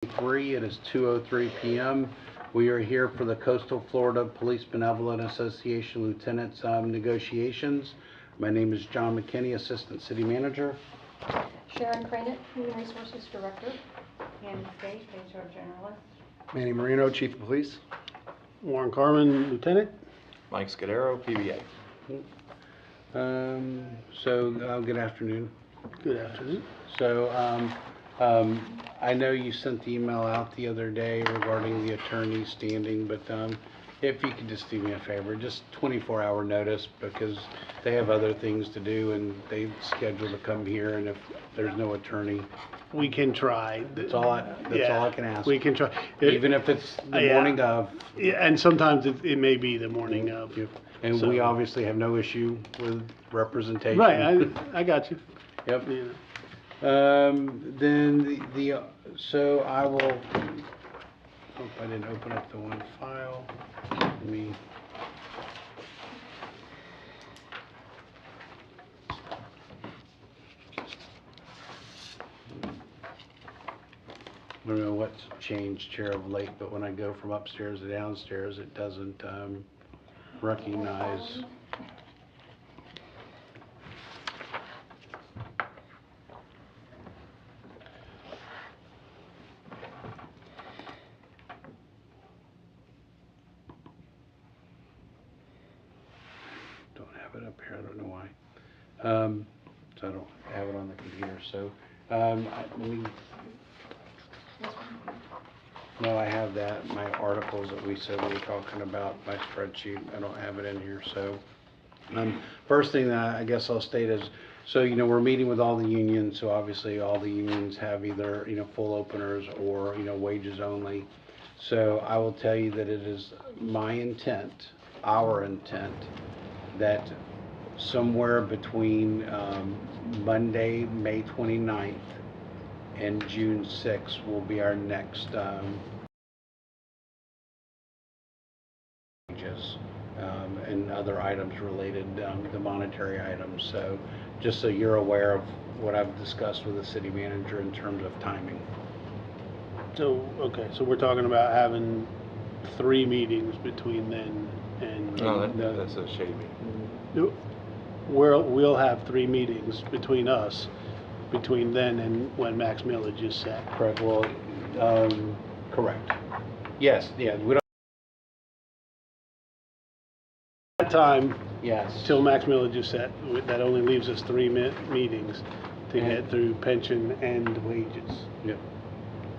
It is 2:03 p.m. We are here for the Coastal Florida Police Benevolent Association Lieutenants negotiations. My name is John McKinney, Assistant City Manager. Sharon Cranett, Human Resources Director. Andy State, HR Generalist. Manny Marino, Chief of Police. Warren Carmen, Lieutenant. Mike Scudero, PBA. Good afternoon. Good afternoon. So, I know you sent the email out the other day regarding the attorney standing, but if you could just do me a favor, just 24-hour notice, because they have other things to do and they schedule to come here, and if there's no attorney, We can try. that's all I can ask. We can try. Even if it's the morning of. Yeah, and sometimes it may be the morning of. Yep. And So- we obviously have no issue with representation. Right, I got you. Yep. Yeah. Then so I will, hope I didn't open up the one file. Let me. I don't know what's changed here of late, but when I go from upstairs to downstairs, it doesn't recognize. Don't have it up here, I don't know why. So I don't have it on the computer, so, let me. No, I have that, my articles that we said we were talking about, my spreadsheet, I don't have it in here, so. First thing that I guess I'll state is, so, we're meeting with all the unions, so obviously all the unions have either, full openers or, wages only. So I will tell you that it is my intent, our intent, that somewhere between Monday, May 29th and June 6th will be our next wages and other items related to monetary items. So just so you're aware of what I've discussed with the city manager in terms of timing. So, okay, so we're talking about having 3 meetings between then and. No, that's a shady meeting. We'll have 3 meetings between us, between then and when max millage is set. Correct. Well, correct. Yes. Yeah. We don't. That time, Yes. till max millage is set, that only leaves us 3 meetings to get through pension and wages. Yep.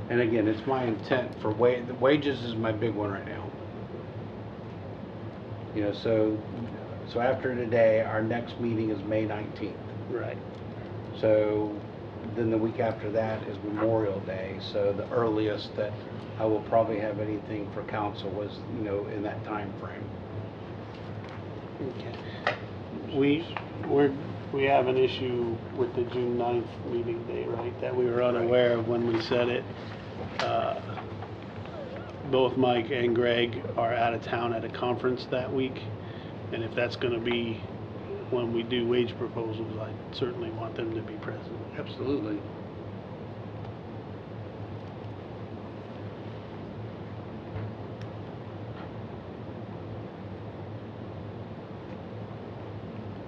And again, it's my intent for the wages is my big one right now. So after today, our next meeting is May 19th. Right. So then the week after that is Memorial Day. So the earliest that I will probably have anything for council was, in that time frame. Okay. We have an issue with the June 9th meeting day, right? That we were unaware of when we said it. Both Mike and Greg are out of town at a conference that week. And if that's going to be when we do wage proposals, I certainly want them to be present. Absolutely.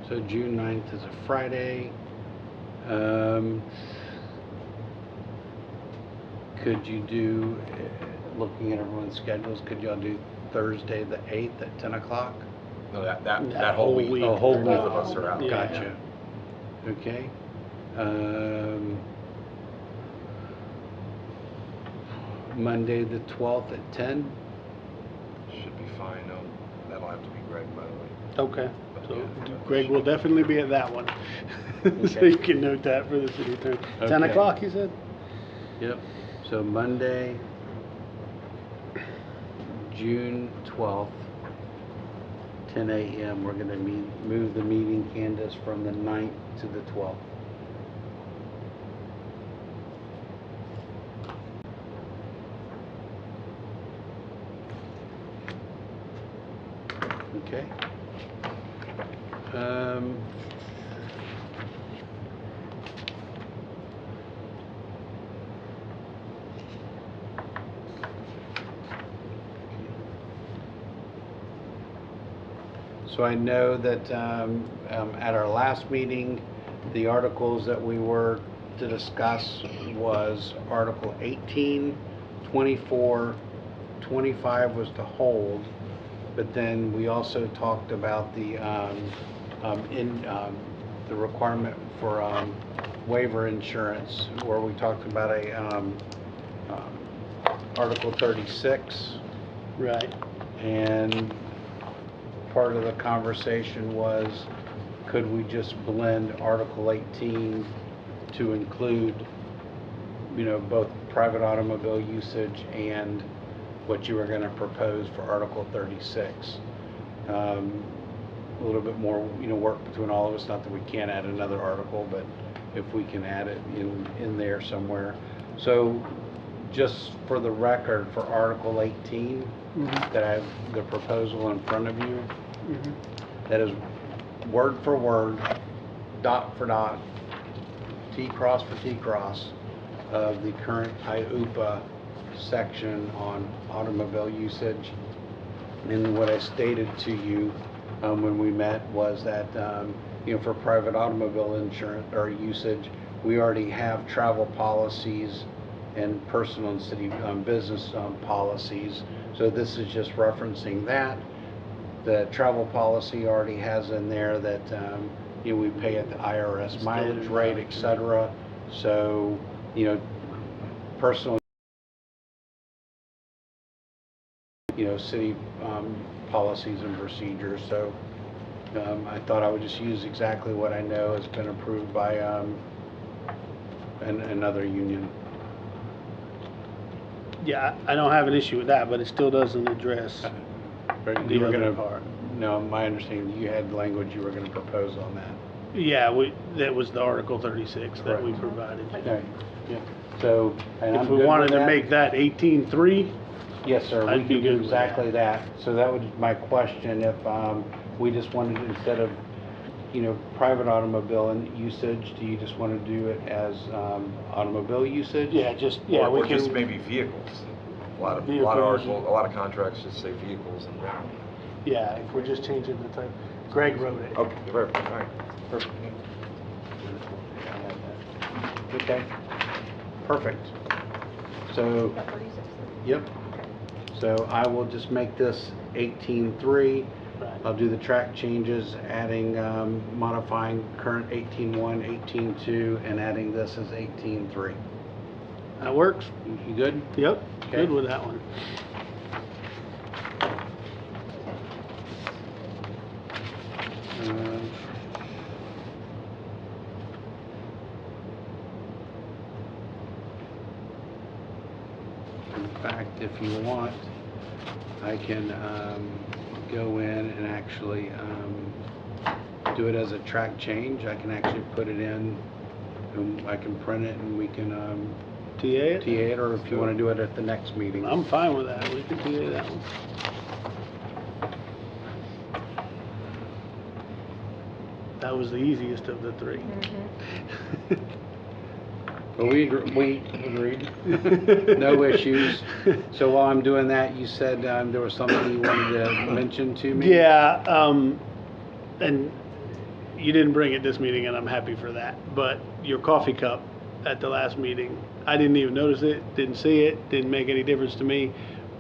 So June 9th is a Friday. Could you do, looking at everyone's schedules, could y'all do Thursday the 8th at 10 o'clock? No, that whole week. Oh, whole week. Both of us are out. Yeah. Gotcha. Okay. Monday the 12th at 10? Should be fine. No, that'll have to be Greg, by the way. Okay. But So yeah. Greg will definitely be at that one. So Okay. you can note that for the city attorney. 10 Okay. o'clock, you said? Yep. So Monday, June 12th, 10 a.m. We're going to move the meeting, Candace, from the 9th to the 12th. Okay. So I know that at our last meeting, the articles that we were to discuss was Article 18, 24, 25 was to hold, but then we also talked about the the requirement for waiver insurance, where we talked about a Article 36, Right. and part of the conversation was, could we just blend Article 18 to include, you know, both private automobile usage and what you were going to propose for Article 36. A little bit more, you know, work between all of us. Not that we can't add another article, but if we can add it in there somewhere. So, just for the record, for Article 18, that I have the proposal in front of you, that is word for word, dot for dot, T-cross for T-cross of the current IUPA section on automobile usage. And what I stated to you when we met was that, you know, for private automobile insurance or usage, we already have travel policies and personal and city business policies. So this is just referencing that. The travel policy already has in there that you know, we pay at the IRS mileage rate, etc. So, you know, personal, you know, city policies and procedures. So I thought I would just use exactly what I know has been approved by another union. Yeah, I don't have an issue with that, but it still doesn't address But the you were other gonna, part. no, my understanding, you had language you were gonna propose on that. Yeah, that was the Article 36 that we Correct. provided. Okay, yeah. So, and I'm If we good wanted with to that. make that 18.3, Yes, sir, we I'd be can good do with exactly that. that. So that was my question, if we just wanted, instead of, you know, private automobile and usage, do you just want to do it as automobile usage? yeah, Or we just can, maybe vehicles. A lot of Vehicle articles, usage. a lot of contracts just say vehicles and. yeah, if we're just changing the type. Greg wrote it. Okay, right, all right. Perfect. Okay, perfect. So, Got 36. yep. So I will just make this 18.3. Right. I'll do the track changes, adding, modifying current 18.1, 18.2, and adding this as 18.3. That works. You good? Yep, Okay. good with that one. In fact, if you want, I can go in and actually do it as a track change. I can actually put it in, and I can print it, and we can TA it? TA it, or if you want to do it at the next meeting. I'm fine with that. We can TA that one. That was the easiest of the three. But we agreed. No issues. So while I'm doing that, you said there was something you wanted to mention to me? Yeah, and you didn't bring it this meeting, and I'm happy for that. But your coffee cup at the last meeting, I didn't even notice it, didn't see it, didn't make any difference to me,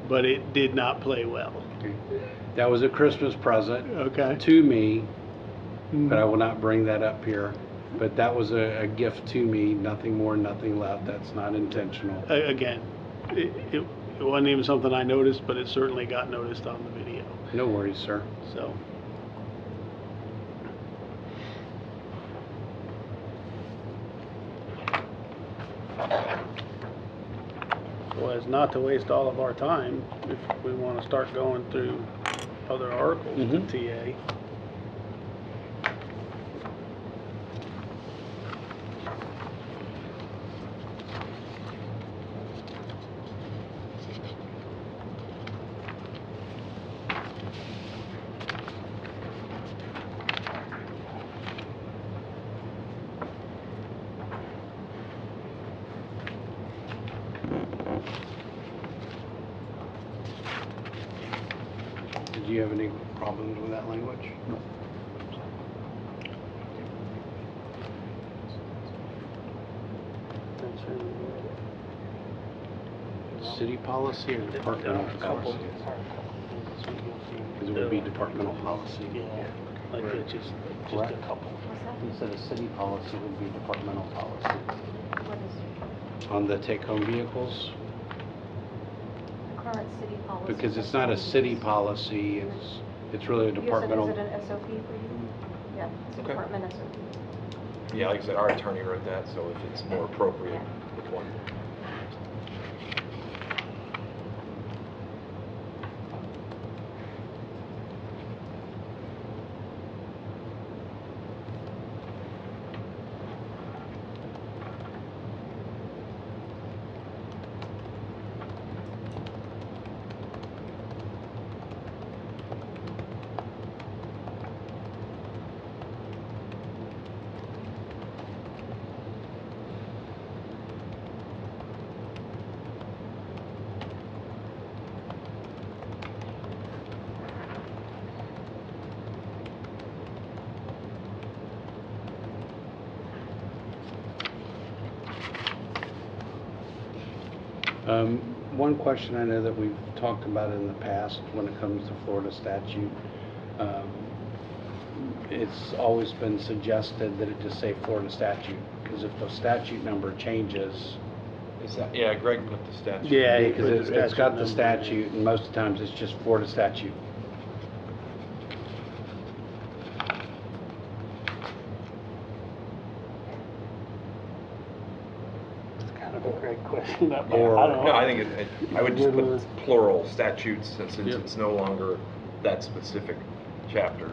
but it did not play well. Okay. That was a Christmas present Okay. to me, but I will not bring that up here. But that was a gift to me, nothing more, nothing less. That's not intentional. Again, it wasn't even something I noticed, but it certainly got noticed on the video. No worries, sir. So, so as not to waste all of our time, if we want to start going through other articles to Mhm. TA. Did do you have any problems with that language? No. City policy or departmental policy? Because it would be departmental policy. Yeah, like Right. it's just a Correct. couple. What's that? Instead of city policy, it would be departmental policy. What is On the take-home vehicles, the current city policy? because it's not a city policy, it's really a departmental. You said, is it an SOP for you? Yeah, it's a Okay. department SOP. Yeah, like I said, our attorney wrote that, so if it's more appropriate, which one? One question I know that we've talked about in the past when it comes to Florida statute, it's always been suggested that it just say Florida statute, because if the statute number changes, Is that, yeah, Greg put the statute. Yeah, he because put it's the it's got the statute number, statute, and most of the times it's just Florida statute. It's kind of a great question. I don't Or- know. No, I think I would just Whatever. put plural statutes, since Yep. it's no longer that specific chapter.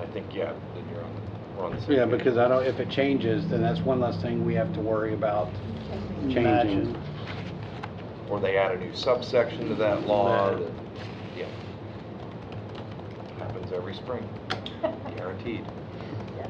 I think, yeah, then we're on the same. Yeah, page. because I don't, if it changes, then that's one less thing we have to worry about changing. Imagine. Or they add a new subsection to that law, Right. that, yeah. Happens every spring, guaranteed. Yeah.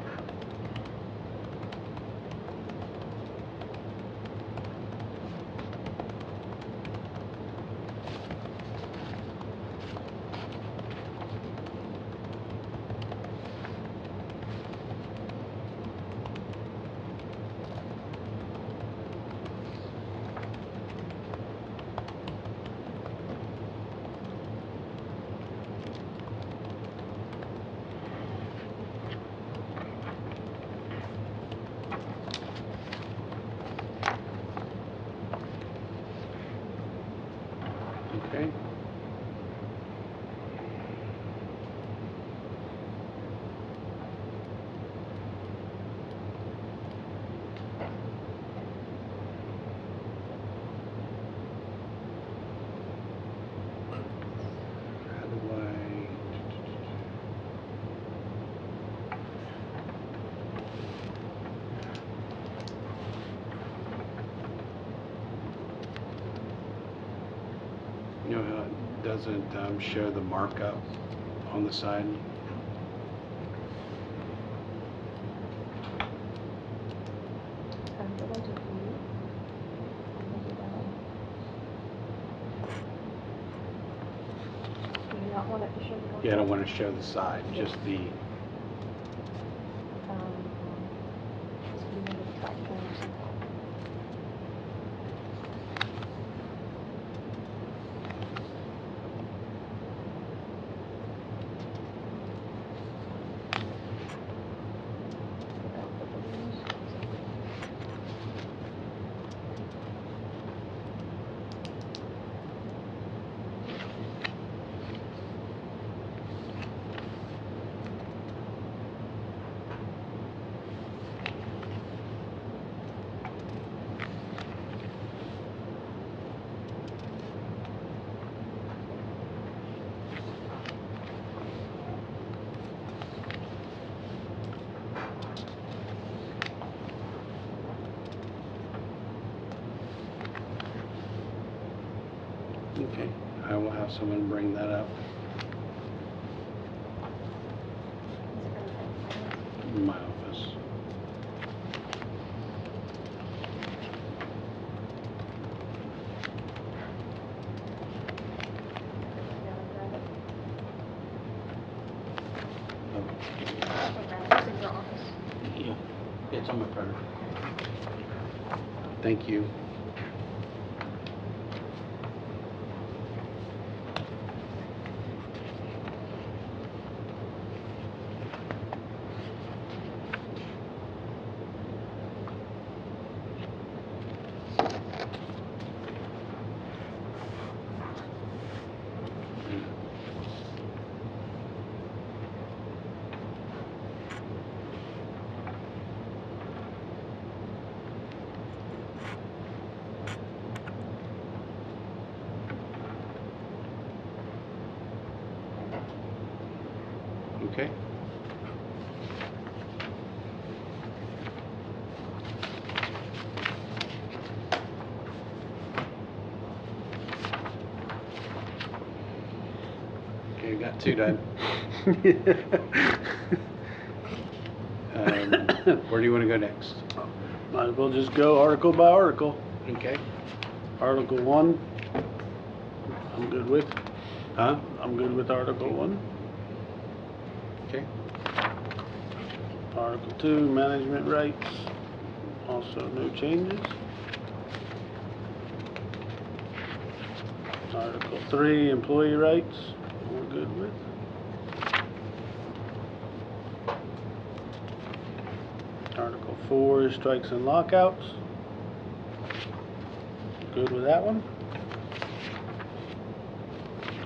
Okay. How do I? You know how it doesn't show the markup on the side? What I do for you? Maybe that'll- Do you not want it to show the? Yeah, I don't want to show the side, just the, Just leave it at the top corners. Without the balloons. okay. I will have someone bring that up Is it gonna take? in my office. Down I'm a printer. Thank you. Okay. Okay, got two done. Where do you want to go next? Might as well just go article by article. Okay. Article 1, I'm good with. Huh? I'm good with Article 1. Okay. Article 2, management rights, also no changes. Article 3, employee rights, we're good with. Article 4 is strikes and lockouts. Good with that one.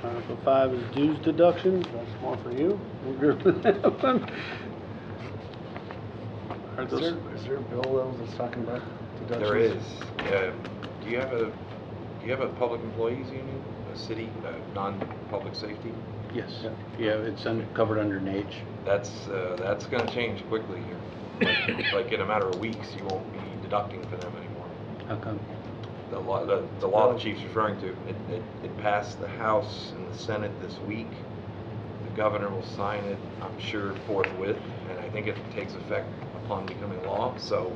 Article 5 is dues deductions, that's more for you. We're good with that one. Is there a bill though that's talking about deductions? There is. Do you have a public employees union, a city, non-public safety? Yes. Yeah, it's covered under Neg. That's going to change quickly here. Like in a matter of weeks, you won't be deducting for them anymore. How come? The law the chief's referring to, it passed the House and the Senate this week. The governor will sign it, I'm sure, forthwith, and I think it takes effect upon becoming law. So,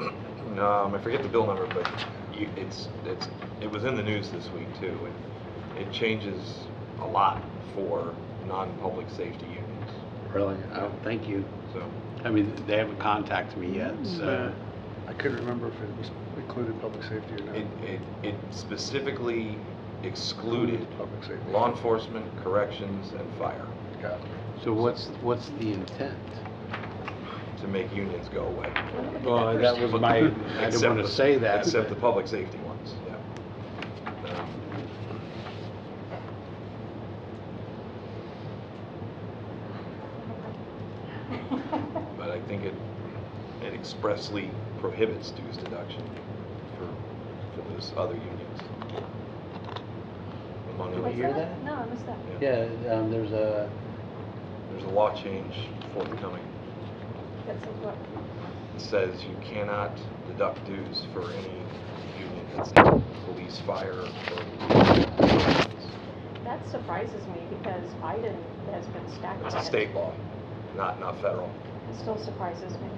I forget the bill number, but it was in the news this week too, and it changes a lot for non-public safety unions. Really? Oh, thank you. So, I mean, they haven't contacted me yet, so. I couldn't remember if it was included public safety or not. it specifically excluded Public safety. law enforcement, corrections, and fire Got it. So what's the intent? to make unions go away. Well, that was my, I didn't Except want to the- say that. Except the public safety ones, yeah. But I think it expressly prohibits dues deduction for those other unions. Among Did we others. hear that? No, I missed that. Yeah, there's a, There's a law change forthcoming. That says what? It says you cannot deduct dues for any union that's in police, fire, or That surprises me because Biden has been stacked it's on a it. state law, not federal. It still surprises me.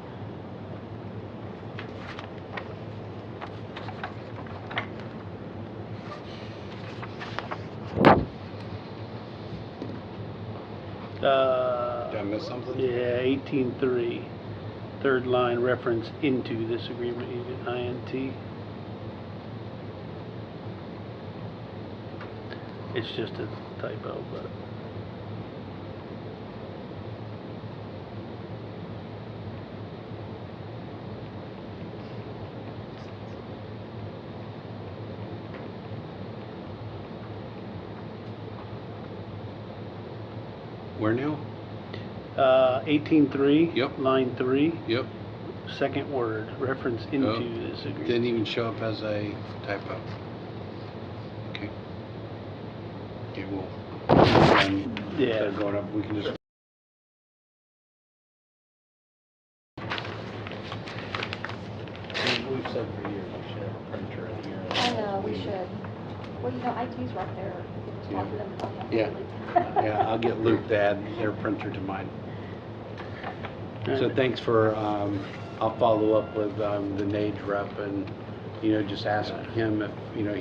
did I miss something? Yeah, 18.3, third line reference into this agreement, you did INT. It's just a typo, but. Where now? 18.3. Yep. Line 3, Yep. second word, reference into Oh, this agreement. Didn't even show up as a typo. Okay. Okay, well, Yeah. instead of going up, we can just. We've said for years we should have a printer in here. I know, we should. Well, you know, IT's right there. You can just talk to them about that. Yeah. Yeah, I'll get Luke to add their printer to mine. So thanks for, I'll follow up with the Nage rep and, just ask him if,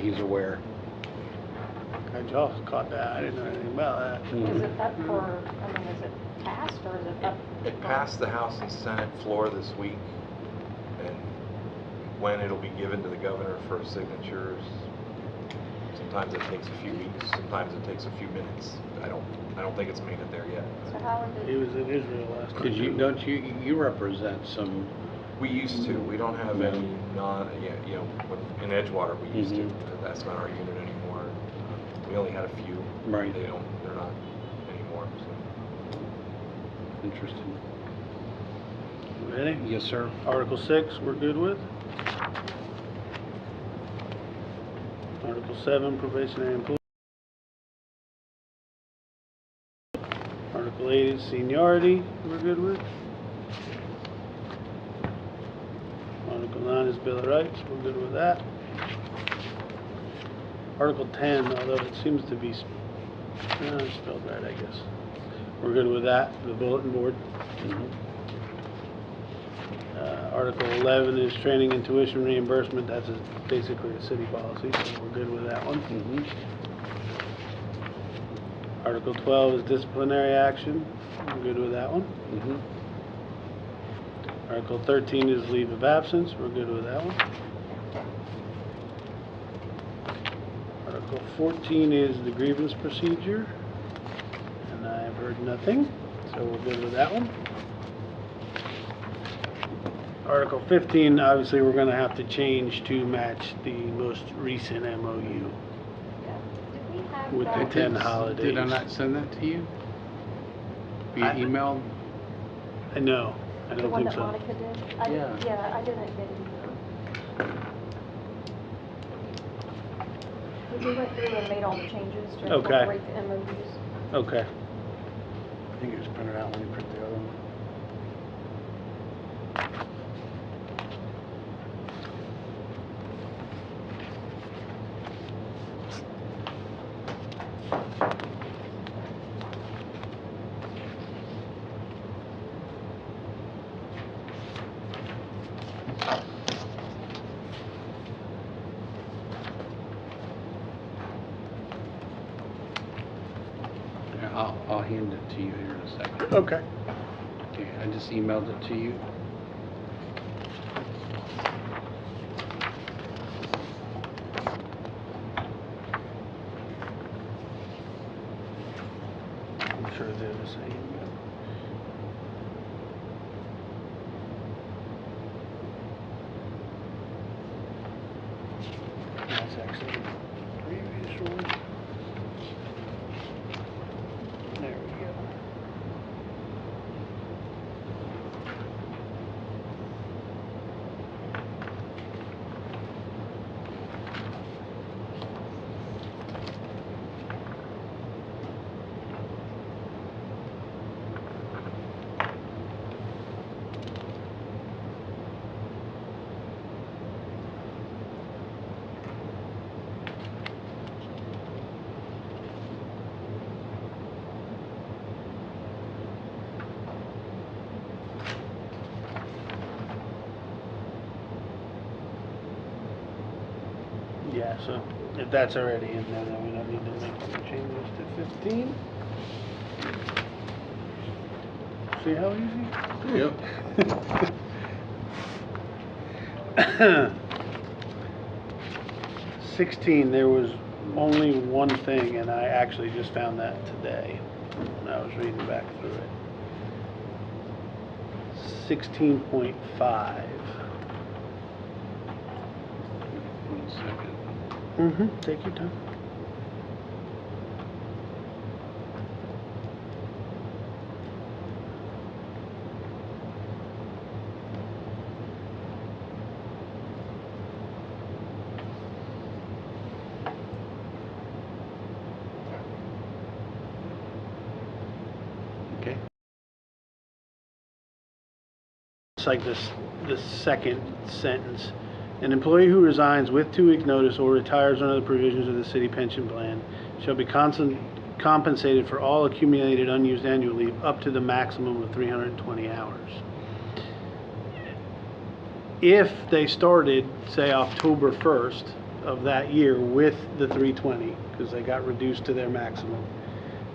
he's aware. I just caught that, I didn't know anything about that. Is it up for, I mean, is it passed or is it up? It passed the House and Senate floor this week. when it'll be given to the governor for signatures. Sometimes it takes a few weeks, sometimes it takes a few minutes. I don't think it's made it there yet. So how is He it, was in Israel last time. Cause you represent some, We used to. We don't have No. any in Edgewater we used Mhm. to. That's not our unit anymore. We only had a few. Right. They're not anymore. So. interesting. Ready? Yes, sir. Article 6, we're good with. Article 7, probationary employee. Article 8 is seniority, we're good with. Article 9 is Bill of Rights, we're good with that. Article 10, although it seems to be spelled right, I guess. We're good with that, the bulletin board. Mhm. Article 11 is training and tuition reimbursement, that's basically a city policy, so we're good with that one. Mhm. Article 12 is disciplinary action, we're good with that one. Mhm. Article 13 is leave of absence, we're good with that one. Article 14 is the grievance procedure, and I've heard nothing, so we're good with that one. Article 15, obviously, we're going to have to change to match the most recent MOU yeah, did we have with the that? 10 holidays. Did I not send that to you? Via I- email? No, I The don't one think that so. Monica did? Yeah. Yeah, I didn't get it either. We went through and made all the changes to Okay. incorporate the MOUs. Okay. I think it was printed out when you print the other one. Yeah, I'll hand it to you here in a second. Okay. Okay, I just emailed it to you. I'm sure they're the same. That's actually the previous one. There we go. Yeah, so if that's already in there, then we don't need to make any changes to 15. See how easy? Yep. 16, there was only one thing, and I actually just found that today when I was reading back through it. 16.5. One second. Take your time. Okay. It's like this second sentence. An employee who resigns with 2 weeks' notice or retires under the provisions of the city pension plan shall be compensated for all accumulated unused annual leave up to the maximum of 320 hours. If they started, say, October 1st of that year with the 320, because they got reduced to their maximum,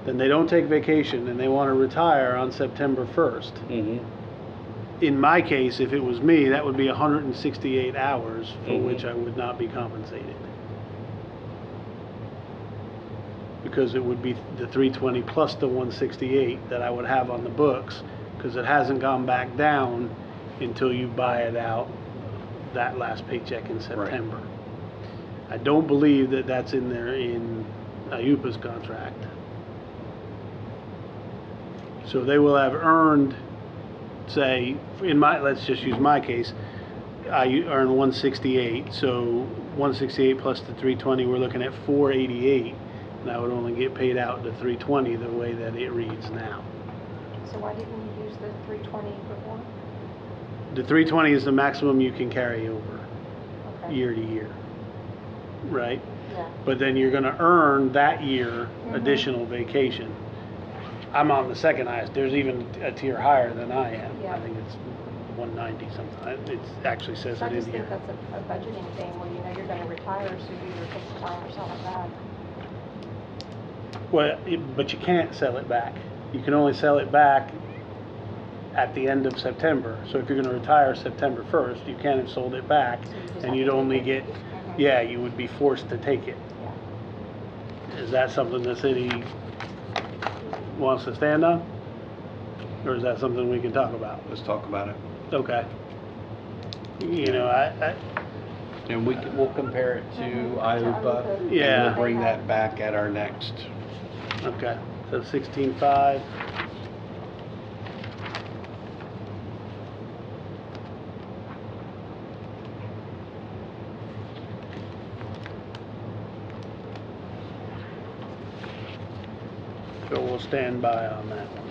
then they don't take vacation and they want to retire on September 1st. Mhm. in my case, if it was me, that would be 168 hours for Mhm. which I would not be compensated. Because it would be the 320 plus the 168 that I would have on the books, because it hasn't gone back down until you buy it out that last paycheck in September. I don't believe that that's in there in IUPA's contract. So they will have earned, say, let's just use my case, I earn 168, so 168 plus the 320, we're looking at 488, and I would only get paid out the 320 the way that it reads now. So why didn't you use the 320 before? The 320 is the maximum you can carry over Okay. year to year, right? Yeah. But then you're gonna earn that year Mhm. additional vacation. I'm on the second highest, there's even a tier higher than I am. Yeah. I think it's 190 something, it actually says So I it in just think here. that's a budgeting thing where you know you're gonna retire, so you either take the time or sell it back. Well, but you can't sell it back. You can only sell it back at the end of September. So if you're gonna retire September 1st, you can't have sold it back, So you just and have you'd to take only it. get, Mhm. yeah, you would be forced to take it. Yeah. Is that something the city wants to stand on? Or is that something we can talk about? Let's talk about it. Okay. You know, And we'll compare it to Mhm. IUPA. And Yeah. we'll bring that back at our next. okay, so 16.5. So we'll stand by on that one.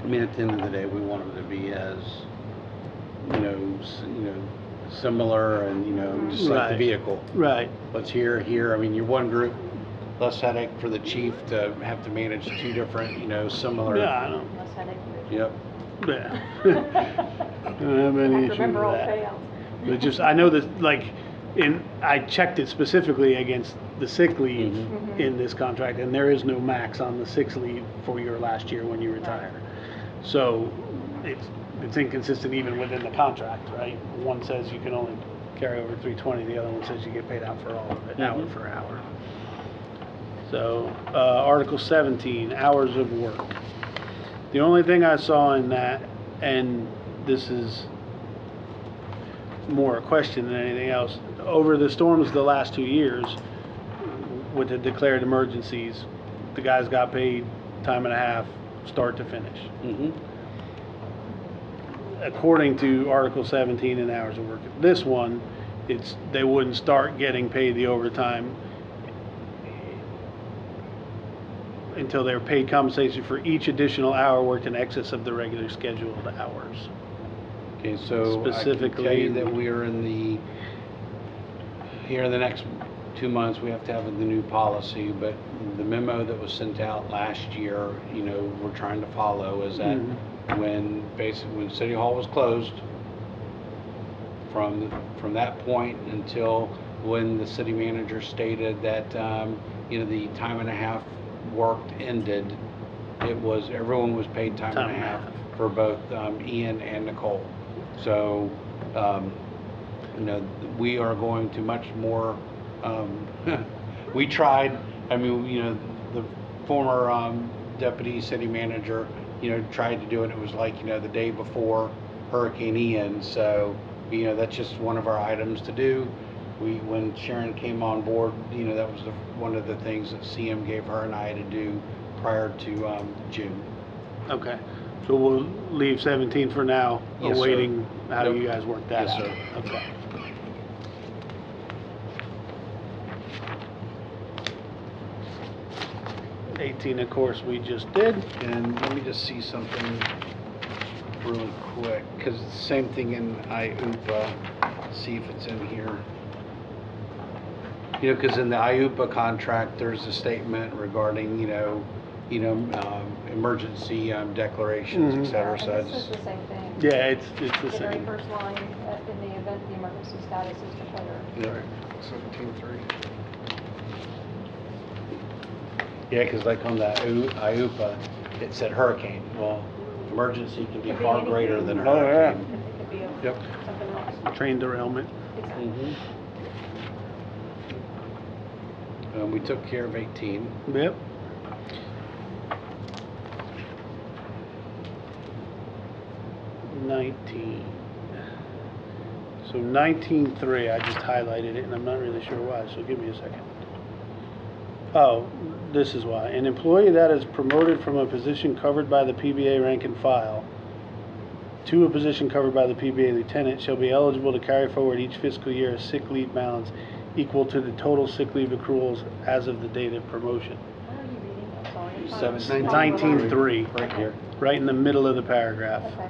I mean, at the end of the day, we want them to be as, similar and, just like the Right. vehicle. Right, What's here, I mean, you're one group, less headache for the chief to have to manage two different, similar. yeah, I know, Unless I think Yep. yeah. I don't have any issue with remember all the that. payouts. But just, I know that, like, I checked it specifically against the sick leave Mhm. in this contract, and there is no max on the sick leave for your last year when you retire. So it's inconsistent even within the contract, right? One says you can only carry over 320, the other one says you get paid out for all of it, hour for hour. So, Article 17, hours of work. The only thing I saw in that, and this is more a question than anything else, over the storms the last 2 years, with the declared emergencies, the guys got paid time and a half, start to finish. Mm-hmm. According to Article 17 in hours of work. This one, they wouldn't start getting paid the overtime until they're paid compensation for each additional hour worked in excess of the regular scheduled hours. Okay, so I can tell Specifically- you that we are here in the next 2 months, we have to have the new policy, but the memo that was sent out last year, we're trying to follow is that when City Hall was closed, from that point until when the city manager stated that, the time and a half worked ended, everyone was paid time and a half for both Ian and Nicole. So, we are going to much more, we tried, the former deputy city manager, tried to do it. It was like, the day before Hurricane Ian. So, that's just one of our items to do. When Sharon came on board, that was one of the things that CM gave her and I to do prior to June. Okay, so we'll leave 17 for now, Yes, sir. awaiting how Nope. you guys work that Yes, out. sir. Okay. '18, of course, we just did. And let me just see something really quick, because it's the same thing in IUPA, see if it's in here. Because in the IUPA contract, there's a statement regarding, emergency declarations, et cetera, so And this it's, is the same thing. Yeah, it's the The very same. first line, in the event the emergency status is declared. yeah. 17.3. Yeah, because like on the IUPA, it said hurricane. Well, emergency can be Could be far anything. greater than a Oh, yeah. hurricane. It could be Yep. something else. Train derailment. Exactly. We took care of 18. Yep. So 19.3, I just highlighted it, and I'm not really sure why, so give me a second. Oh, this is why. An employee that is promoted from a position covered by the PBA rank and file to a position covered by the PBA lieutenant shall be eligible to carry forward each fiscal year a sick leave balance equal to the total sick leave accruals as of the date of promotion. Where are you reading? I'm sorry. I'm Seven- trying to- 19.3, Right here. right in the middle of the paragraph. Okay.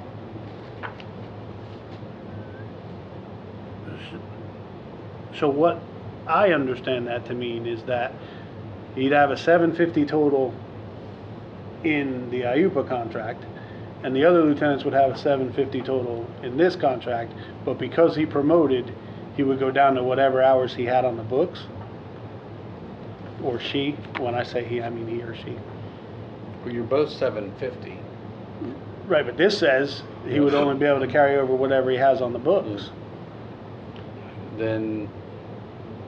So what I understand that to mean is that he'd have a 750 total in the IUPA contract, and the other lieutenants would have a 750 total in this contract, but because he promoted, he would go down to whatever hours he had on the books, or she. When I say he, I mean he or she. Well, you're both 750. Right, but this says he would only be able to carry over whatever he has on the books. Then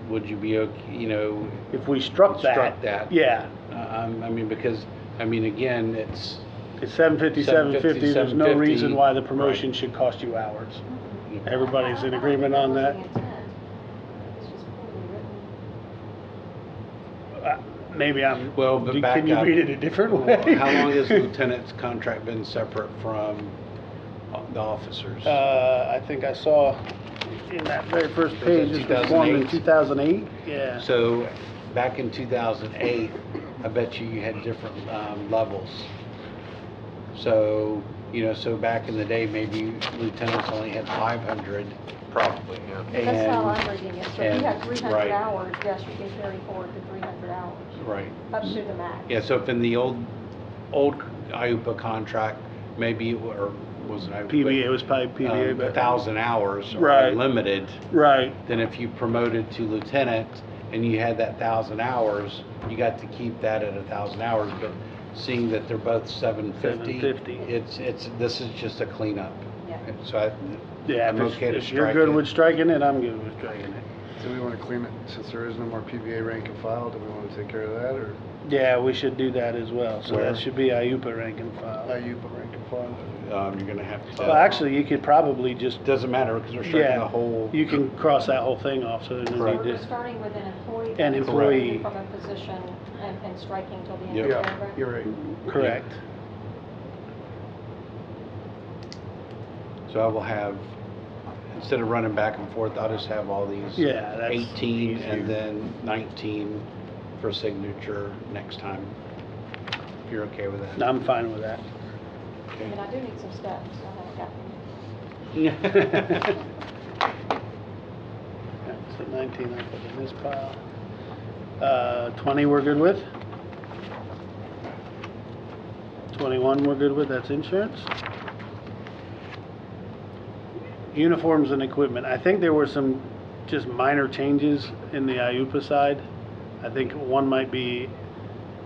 would you be okay, you know, If we struck Struck that. yeah, I mean, because, I mean, again, it's, it's 750, 750, there's no 750, reason why the promotion right. should cost you hours. you know, Everybody's in agreement on that? It's just poorly written. Maybe I'm, Well, but back can you up. read it a different Well, way? how long has lieutenant's contract been separate from the officers? I think I saw in that very first Was page, it this was formed in 2008? 2008, yeah. So, back in 2008, I bet you had different levels. So, you know, so back in the day, maybe lieutenants only had 500. Probably, yeah. That's how And- I'm reading it. So if you have 300 right. hours, yes, you can carry forward to 300 hours, Right. up to the max. Yeah, so if in the old IUPA contract, maybe, or wasn't IUPA? PBA, it was probably PBA, but. 1,000 hours or Right. unlimited, Right, then if you promoted to lieutenant and you had that 1,000 hours, you got to keep that at 1,000 hours, but seeing that they're both 750, 750. this is just a cleanup. Yeah. So yeah, I'm okay to if you're strike good it. with striking it, I'm good with striking it. Do we want to clean it, since there is no more PBA rank and file, do we want to take care of that, or Yeah, we should do that as well, so Where? that should be IUPA rank and file. IUPA rank and file? You're gonna have to. Well, actually, you could probably just, Doesn't matter, because we're striking yeah, the whole. you can cross that whole thing off, so there's no Correct. need We're to. starting with an employee. An that's employee. promoted from a position and striking till the end Yep. of the Yeah, paragraph. you're right. Correct. So I will have, instead of running back and forth, I'll just have all these. Yeah, that's 18 easier. and then 19 for signature next time. If you're okay with that. I'm fine with that. I mean, I do need some steps, I haven't got them. So 19, I'll put in this pile. 20, we're good with? 21, we're good with, that's insurance. Uniforms and equipment, I think there were some just minor changes in the IUPA side. I think one might be,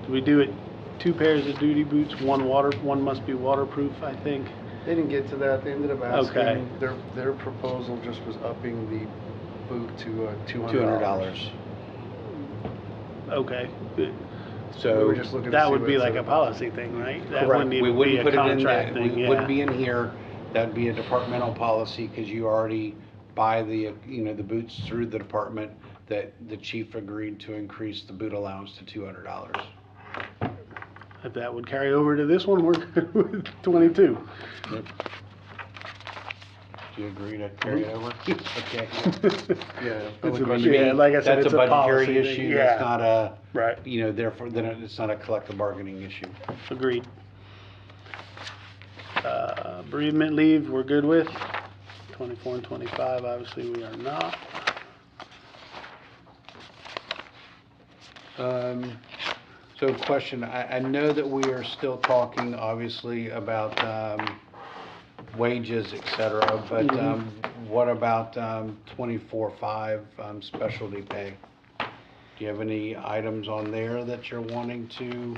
do we do it 2 pairs of duty boots, one must be waterproof, I think. They didn't get to that, they ended up Okay. asking, their proposal just was upping the boot to $200. $200. Okay, good. We So. were just looking to That see would what be it like said a about policy thing, right? That Correct. wouldn't We even be wouldn't a put it in contract there. thing, We wouldn't yeah. be in here. That'd be a departmental policy because you already buy the, you know, the boots through the department that the chief agreed to increase the boot allowance to $200. If that would carry over to this one, we're good with 22. Do you agree to carry it over? Okay. Yeah. It's a- I mean, yeah, like I said, that's it's a a policy budgetary thing, issue. yeah. That's not a, Right, you know, therefore, then it's not a collective bargaining issue. agreed. Bereavement leave, we're good with. 24 and 25, obviously we are not. So question, I know that we are still talking, obviously, about wages, et cetera, but what about 24/5 specialty pay? you have any items on there that you're wanting to?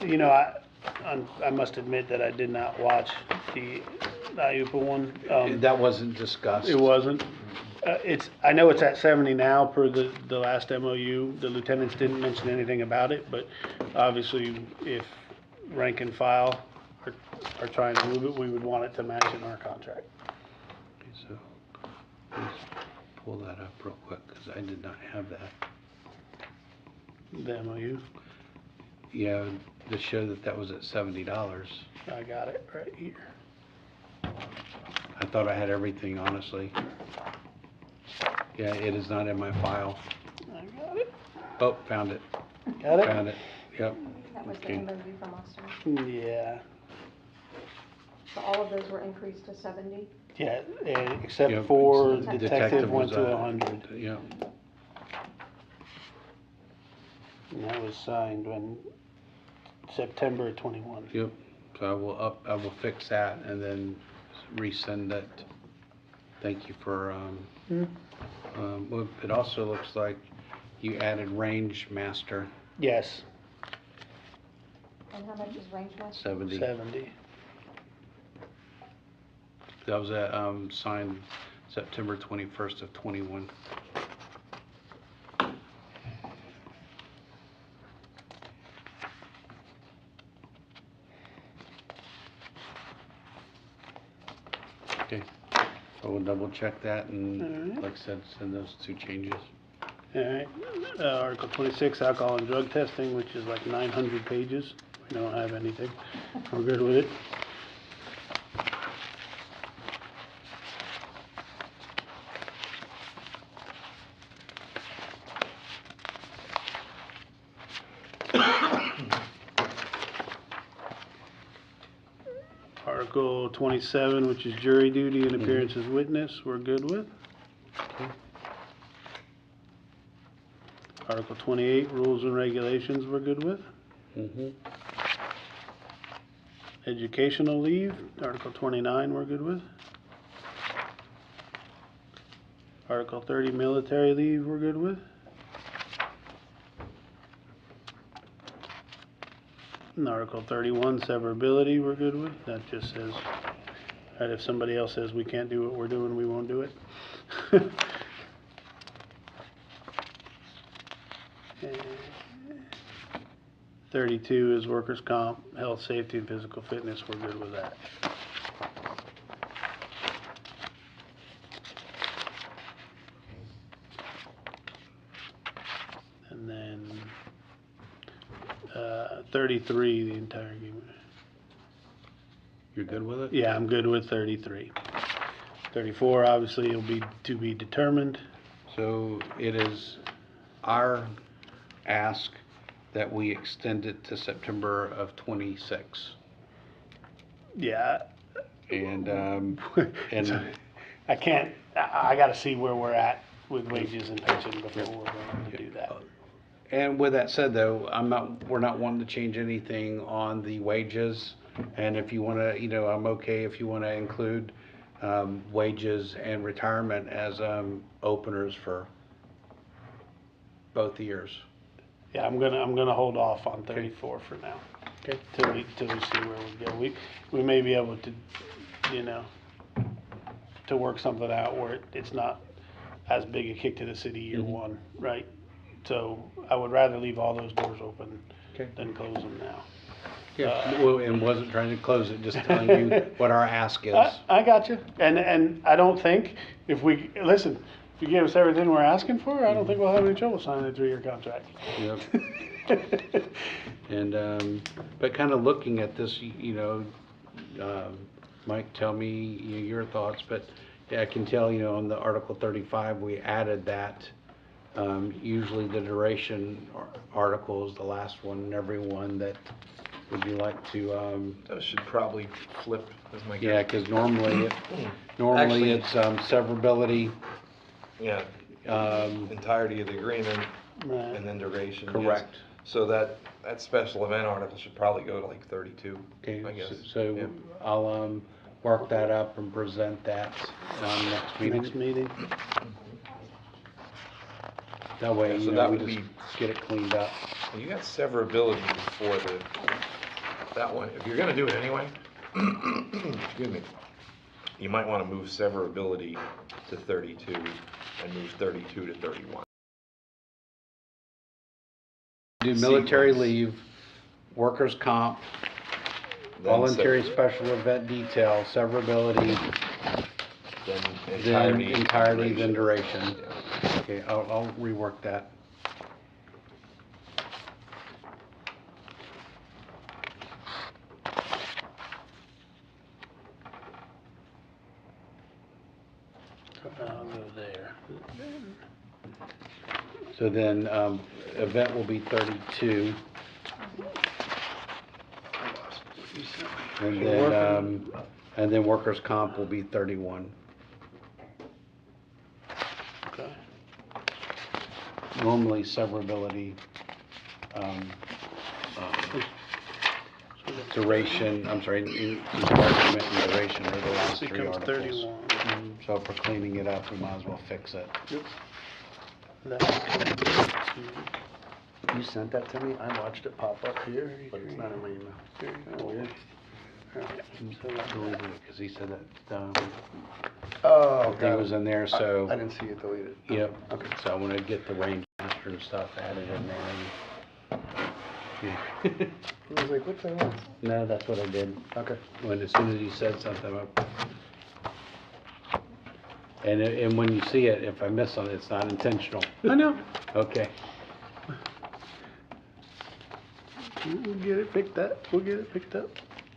You know, I must admit that I did not watch the IUPA one. That wasn't discussed. It wasn't. I know it's at 70 now per the last MOU. The lieutenants didn't mention anything about it, but obviously if rank and file are trying to move it, we would want it to match in our contract. Okay, so, let's pull that up real quick, because I did not have that. The MOU, Yeah, to show that that was at $70. I got it right here. I thought I had everything, honestly. Yeah, it is not in my file. I got it. Oh, found it. Got it? Found it, yep. That was the Okay. MOU from last time. Yeah. So all of those were increased to 70? Yeah, except Yeah, for the detective went was, to 100. Yeah, And that was signed when, September of 21. yep. So I will fix that and then resend it. Thank you for, well, it also looks like you added range master, Yes, And how much is range master? 70. 70. That was signed September 21st of 21. Okay, so we'll double check that and, Alright. like I said, send those two changes. All right, Article 26, alcohol and drug testing, which is like 900 pages. We don't have anything. We're good with it. Article 27, which is jury duty and appearance as witness, we're good with. Article 28, rules and regulations, we're good with. Mm-hmm. Educational leave, Article 29, we're good with. Article 30, military leave, we're good with. And Article 31, severability, we're good with. That just says that if somebody else says we can't do what we're doing, we won't do it. And 32 is workers' comp, health, safety, and physical fitness, we're good with that. And then 33, the entire agreement. You're good with it? Yeah, I'm good with 33. 34, obviously, it'll be to be determined. So it is our ask that we extend it to September of 26. Yeah. And, So, I can't, I gotta see where we're at with wages and pension before we're going to do that. and with that said though, we're not wanting to change anything on the wages. And if you wanna, I'm okay if you wanna include, wages and retirement as, openers for both years. Yeah, I'm gonna hold off on 34 for now. Okay. Till we see where we go. We may be able to, to work something out where it's not as big a kick to the city year one, right? So I would rather leave all those doors open Okay. than close them now. Yeah, well, and wasn't trying to close it, just telling you what our ask is. I got you. And I don't think if you give us everything we're asking for, I don't think we'll have any trouble signing a 3-year contract. Yep. And, but kind of looking at this, Mike, tell me your thoughts, but yeah, I can tell, on the Article 35, we added that. Usually the duration article is the last one in every one that, would you like to, Those should probably flip as my yeah, guess. because normally Actually- it's severability, Yeah, entirety of the agreement Right. and then duration. yes. correct. So that special event article should probably go to like 32, Okay, I guess. so Yeah. I'll, work that up and present that, next meeting. Next meeting. That way, Yeah, so you know, that we would just be- get it cleaned up. Well, you got severability for that one. If you're gonna do it anyway, excuse me, you might wanna move severability to 32 and move 32 to 31. Do military Sequence. leave, workers' comp, Then voluntary sever- special event detail, severability, Then then entirety. entirety, then duration. Yeah. Okay, I'll rework that. I'll go there. So then, event will be 32, and then workers' comp will be 31. Okay. Normally severability, duration, I'm sorry, encouragement and duration are the last three Becomes articles. 31. So if we're cleaning it up, we might as well fix it. Yep. That You sent that to me? I watched it pop up here, but it's not in my email. Oh, weird. Deleted it, because he said that, Oh, thing was in there, so. I didn't see it deleted. Yep, Okay. so I'm gonna get the range master and stuff added in there. Yeah. I was like, what the hell? No, that's what I did. Okay. As soon as he said something, and when you see it, if I miss something, it's not intentional. I know. Okay. We'll get it picked up. We'll get it picked up.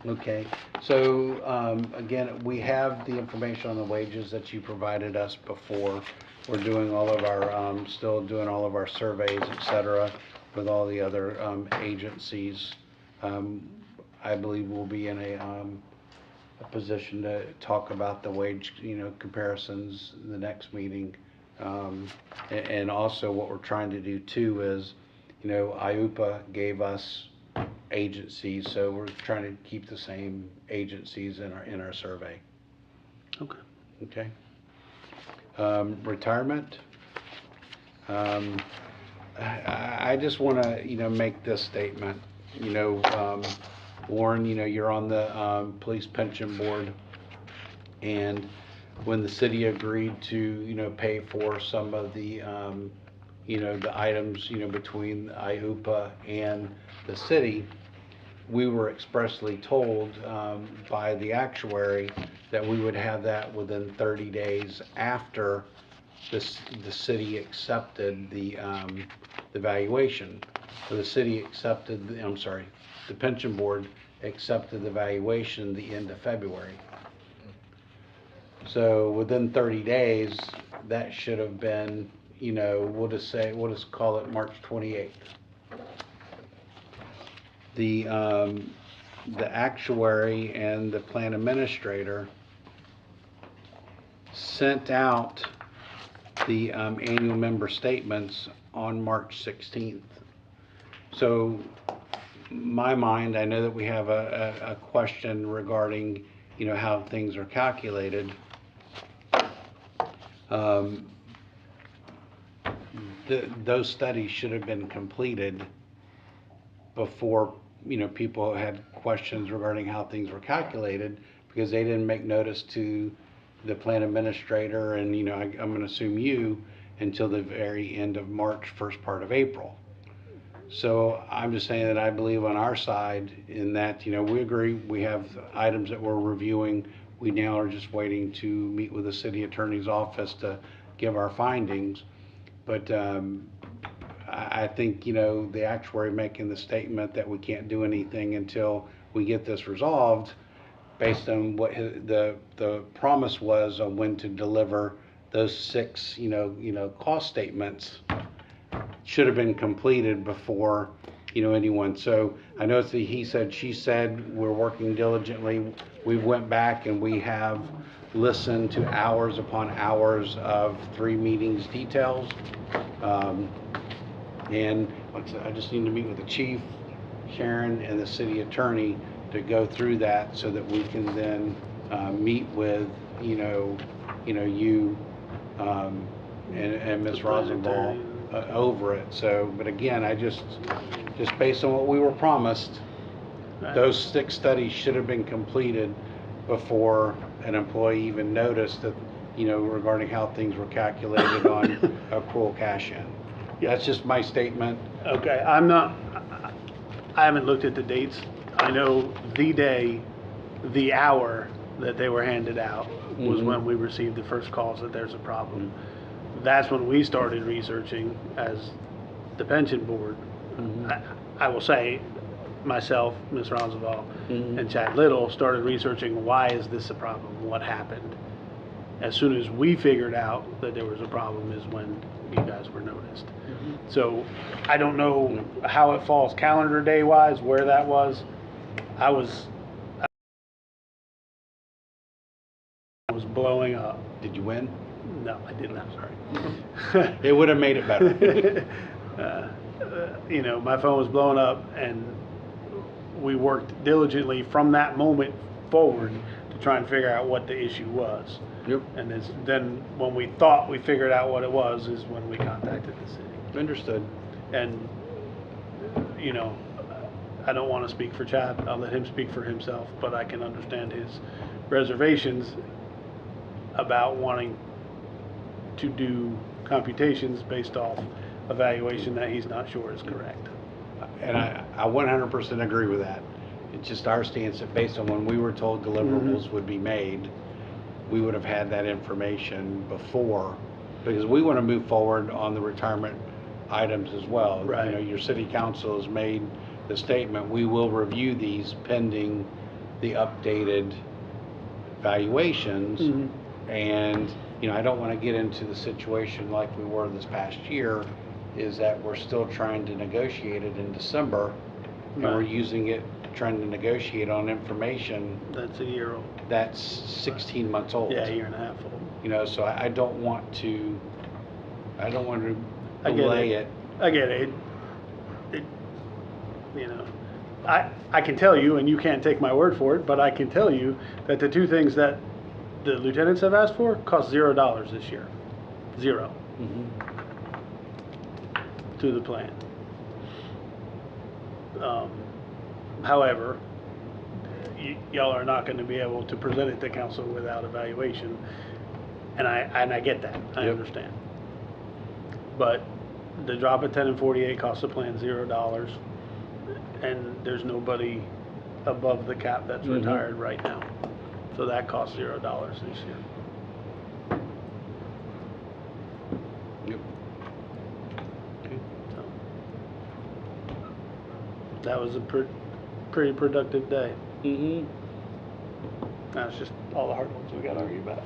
Okay, so, again, we have the information on the wages that you provided us before. We're doing all of our, still doing all of our surveys, et cetera, with all the other, agencies. I believe we'll be in a position to talk about the wage, comparisons in the next meeting. And also what we're trying to do too is, IUPA gave us agencies, so we're trying to keep the same agencies in our survey. Okay. Okay. Retirement. I just want to, make this statement. Warren, you're on the police pension board, and when the city agreed to, pay for some of the, the items, between IUPA and the city, we were expressly told by the actuary that we would have that within 30 days after the city accepted the valuation. So the city accepted, the pension board accepted the valuation the end of February. So within 30 days, that should have been, we'll just call it March 28th. The actuary and the plan administrator sent out the annual member statements on March 16th. So, my mind, I know that we have a question regarding, how things are calculated. Those studies should have been completed before, people had questions regarding how things were calculated, because they didn't make notice to the plan administrator and, I'm gonna assume you, until the very end of March, first part of April. So I'm just saying that I believe on our side in that, we agree, we have items that we're reviewing. We now are just waiting to meet with the city attorney's office to give our findings. But I think, the actuary making the statement that we can't do anything until we get this resolved, based on what the promise was on when to deliver those 6, cost statements, should have been completed before, anyone. So I know it's the he said, she said, we're working diligently. We went back and we have listened to hours upon hours of 3 meetings details. And like I said, I just need to meet with the chief, Sharon, and the city attorney to go through that so that we can then meet with, you, and Ms. Rosenbaum over it. So, but again, just based on what we were promised, Right. those 6 studies should have been completed before an employee even noticed that, regarding how things were calculated on accrual cash-in. That's just my statement. Okay, I haven't looked at the dates. I know the day, the hour that they were handed out was Mhm. when we received the first calls that there's a problem. That's when we started researching as the pension board. Mhm. I will say, myself, Ms. Ronzavall, Mhm. and Chad Little started researching, why is this a problem? What happened? As soon as we figured out that there was a problem is when you guys were noticed. So I don't know how it falls calendar day wise, where that was. I was blowing up. Did you win? No, I did not. Sorry. It would have made it better. My phone was blowing up, and we worked diligently from that moment forward to try and figure out what the issue was. Yep. And then when we thought we figured out what it was, is when we contacted the city. Understood. And, I don't want to speak for Chad. I'll let him speak for himself, but I can understand his reservations about wanting to do computations based off a valuation that he's not sure is correct. And I 100% agree with that. It's just our stance that based on when we were told deliverables would be made, we would have had that information before, because we want to move forward on the retirement items as well. Right. Your city council has made the statement, we will review these pending the updated valuations. And, I don't want to get into the situation like we were this past year, is that we're still trying to negotiate it in December, and we're Right. using it, trying to negotiate on information That's a year old. that's 16 months old. Yeah, a year and a half old. So I don't want to I get delay it. it. I get it. I can tell you, and you can't take my word for it, but I can tell you that the 2 things that the lieutenants have asked for cost $0 this year. 0 to the plan. However, y'all are not going to be able to present it to council without evaluation, and I get that. I Yep. understand. But the drop at 10 and 48 costs the plan $0, and there's nobody above the cap that's retired right now. So that costs $0 this year. Yep. Okay. So that was a pretty productive day. That's just all the hard ones we got to argue about.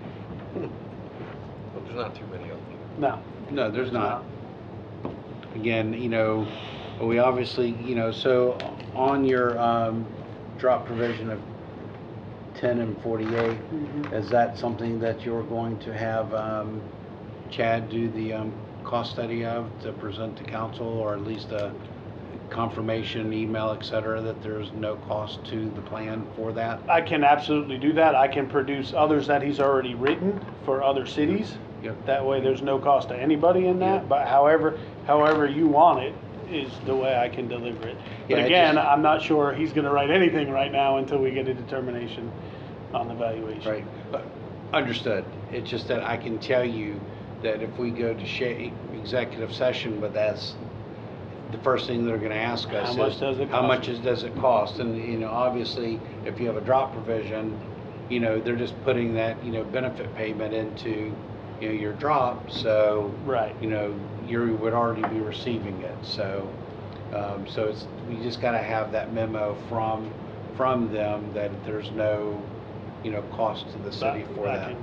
But there's not too many of them. No. No, there's not. Again, we obviously, so on your drop provision of 10 and 48, is that something that you're going to have Chad do the cost study of to present to council, or at least a confirmation email, et cetera, that there's no cost to the plan for that? I can absolutely do that. I can produce others that he's already written for other cities. Yep. That way there's no cost to anybody in that, Yep. but however you want it is the way I can deliver it. But Yeah, again, I'm not sure he's gonna write anything right now until we get a determination on the valuation. Right. Understood. It's just that I can tell you that if we go to executive session with us, the first thing they're gonna ask us is, How much does it how cost? much does it cost? And, obviously, if you have a drop provision, they're just putting that, benefit payment into, your drop, so. Right. You would already be receiving it, so, we just gotta have that memo from them that there's no, cost to the city for that.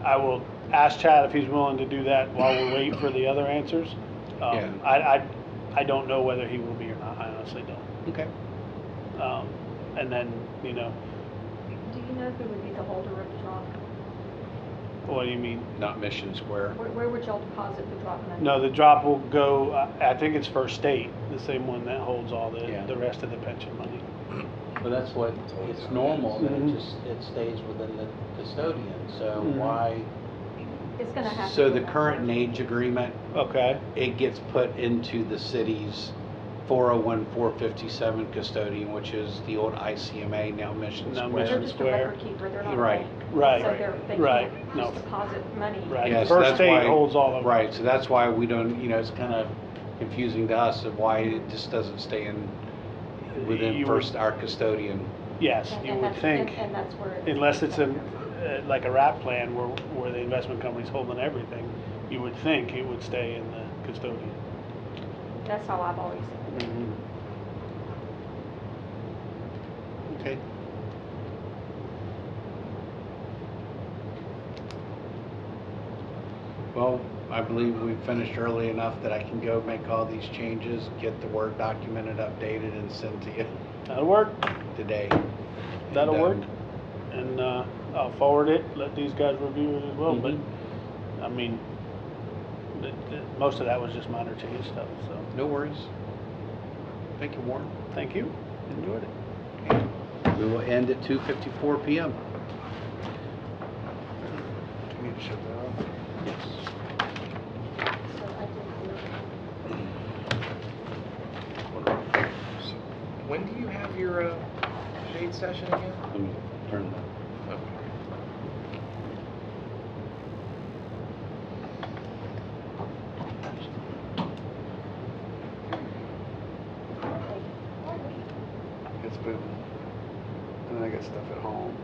I will ask Chad if he's willing to do that while we're waiting for the other answers. Yeah. I don't know whether he will be or not, I honestly don't. Okay. And then, Do you know who would be the holder of the drop? what do you mean? Not Mission Square. Where would y'all deposit the drop money? No, the drop will go, I think it's First State, the same one that holds all Yeah. the rest of the pension money. But that's what, it's normal, that Mhm. it stays within the custodian, so Mhm. why It's gonna have. So to the be that current way. NAGE agreement, Okay, it gets put into the city's 401, 457 custodian, which is the old ICMA, now Mission Now Square. They're Mission just a Square. record keeper, they're not a Right. bank. Right. So they Right. can't No. just deposit money. Right. Yes, First that's State why- holds all of it. Right, so that's why we don't, it's kind of confusing to us of why it just doesn't stay in, within You first, our custodian. yes, And- you and would that's- think, And that's where. unless it's like a wrap plan where the investment company's holding everything, you would think it would stay in the custodian. That's how I've always. Okay. Well, I believe we finished early enough that I can go make all these changes, get the Word documented, updated, and send to you That'll work, today. that'll And, work. And I'll forward it, let these guys review it as well, but, Mhm. I mean, most of that was just minor change stuff, so, No worries. Thank you, Warren. thank you, enjoyed it. We will end at 2:54 p.m. Do you need to shut that off? Yes. So I did. So, when do you have your shade session again? Let me turn that. Okay. It's been, and then I got stuff at home.